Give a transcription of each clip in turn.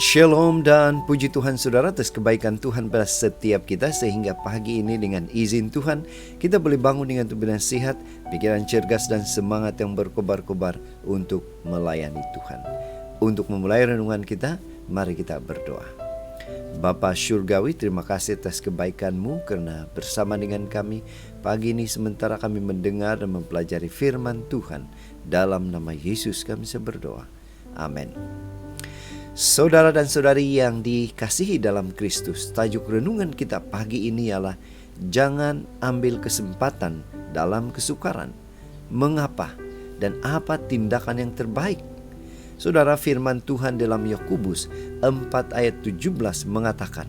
Shalom dan puji Tuhan saudara atas kebaikan Tuhan pada setiap kita, sehingga pagi ini dengan izin Tuhan kita boleh bangun dengan tubuh yang sehat, pikiran cergas dan semangat yang berkobar-kobar untuk melayani Tuhan. Untuk memulai renungan kita, mari kita berdoa. Bapa Syurgawi, terima kasih atas kebaikan-Mu karena bersama dengan kami pagi ini sementara kami mendengar dan mempelajari firman Tuhan. Dalam nama Yesus kami berdoa. Amin. Saudara dan saudari yang dikasihi dalam Kristus, tajuk renungan kita pagi ini ialah jangan ambil kesempatan dalam kesukaran. Mengapa dan apa tindakan yang terbaik? Saudara, firman Tuhan dalam Yakobus 4 ayat 17 mengatakan,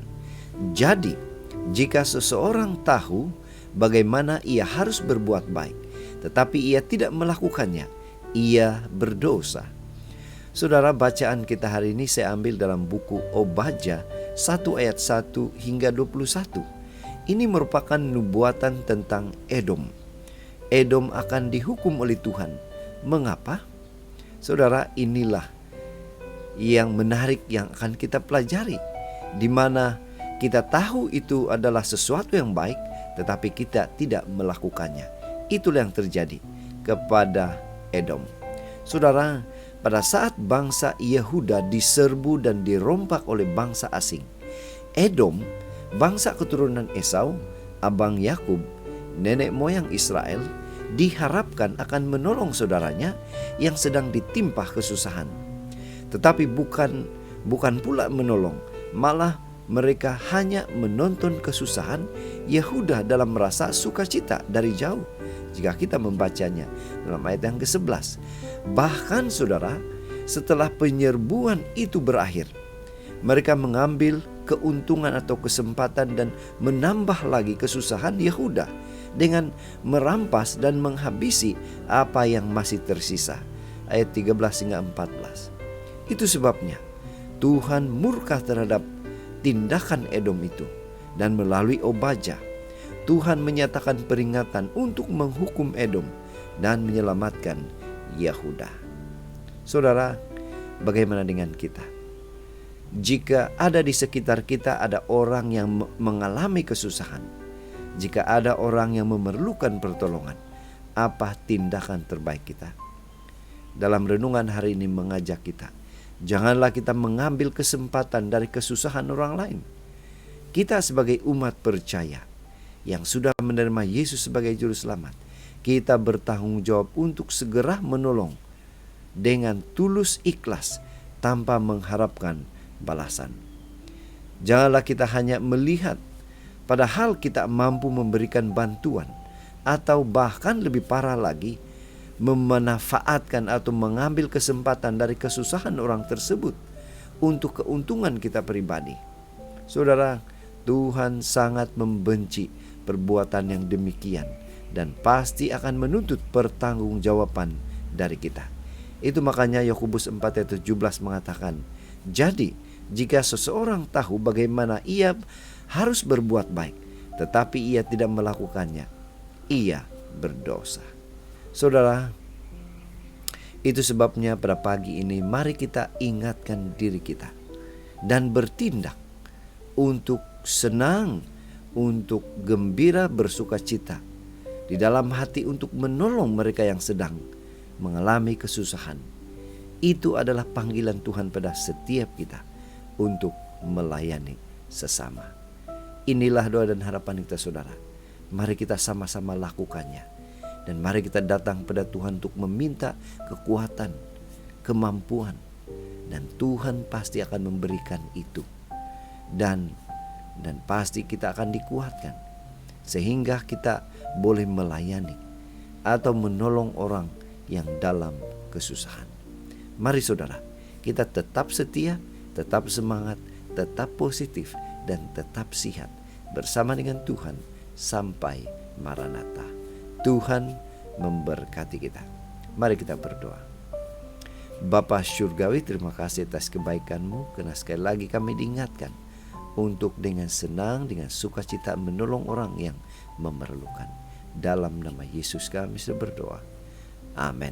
jadi jika seseorang tahu bagaimana ia harus berbuat baik, tetapi ia tidak melakukannya, ia berdosa. Saudara, bacaan kita hari ini saya ambil dalam buku Obadja 1 ayat 1 hingga 21. Ini merupakan nubuatan tentang Edom. Edom akan dihukum oleh Tuhan. Mengapa? Saudara, inilah yang menarik yang akan kita pelajari, di mana kita tahu itu adalah sesuatu yang baik, tetapi kita tidak melakukannya. Itulah yang terjadi kepada Edom. Saudara, pada saat bangsa Yehuda diserbu dan dirompak oleh bangsa asing, Edom, bangsa keturunan Esau, abang Yakub, nenek moyang Israel, diharapkan akan menolong saudaranya yang sedang ditimpa kesusahan. Tetapi bukan pula menolong, malah mereka hanya menonton kesusahan Yehuda dalam merasa sukacita dari jauh. Jika kita membacanya dalam ayat yang ke-11. Bahkan saudara, setelah penyerbuan itu berakhir, mereka mengambil keuntungan atau kesempatan dan menambah lagi kesusahan Yehuda dengan merampas dan menghabisi apa yang masih tersisa. Ayat 13 hingga 14. Itu sebabnya Tuhan murka terhadap tindakan Edom itu, dan melalui Obadja Tuhan menyatakan peringatan untuk menghukum Edom dan menyelamatkan Yehuda. Saudara, bagaimana dengan kita? Jika ada di sekitar kita ada orang yang mengalami kesusahan, jika ada orang yang memerlukan pertolongan, apa tindakan terbaik kita? Dalam renungan hari ini mengajak kita, janganlah kita mengambil kesempatan dari kesusahan orang lain. Kita sebagai umat percaya yang sudah menerima Yesus sebagai juru selamat, kita bertanggung jawab untuk segera menolong dengan tulus ikhlas tanpa mengharapkan balasan. Janganlah kita hanya melihat padahal kita mampu memberikan bantuan, atau bahkan lebih parah lagi, memanfaatkan atau mengambil kesempatan dari kesusahan orang tersebut untuk keuntungan kita pribadi. Saudara, Tuhan sangat membenci perbuatan yang demikian dan pasti akan menuntut pertanggungjawaban dari kita. Itu makanya Yakobus 4 ayat 17 mengatakan, jadi jika seseorang tahu bagaimana ia harus berbuat baik, tetapi ia tidak melakukannya, ia berdosa. Saudara, itu sebabnya pada pagi ini mari kita ingatkan diri kita dan bertindak untuk senang, untuk gembira, bersuka cita di dalam hati, untuk menolong mereka yang sedang mengalami kesusahan. Itu adalah panggilan Tuhan pada setiap kita untuk melayani sesama. Inilah doa dan harapan kita, saudara. Mari kita sama-sama lakukannya, dan mari kita datang pada Tuhan untuk meminta kekuatan, kemampuan, dan Tuhan pasti akan memberikan itu. Dan pasti kita akan dikuatkan sehingga kita boleh melayani atau menolong orang yang dalam kesusahan. Mari saudara, kita tetap setia, tetap semangat, tetap positif, dan tetap sihat bersama dengan Tuhan sampai Maranatha. Tuhan memberkati kita. Mari kita berdoa. Bapa Syurgawi, terima kasih atas kebaikan-Mu, karena sekali lagi kami diingatkan untuk dengan senang, dengan sukacita menolong orang yang memerlukan. Dalam nama Yesus kami berdoa. Amin.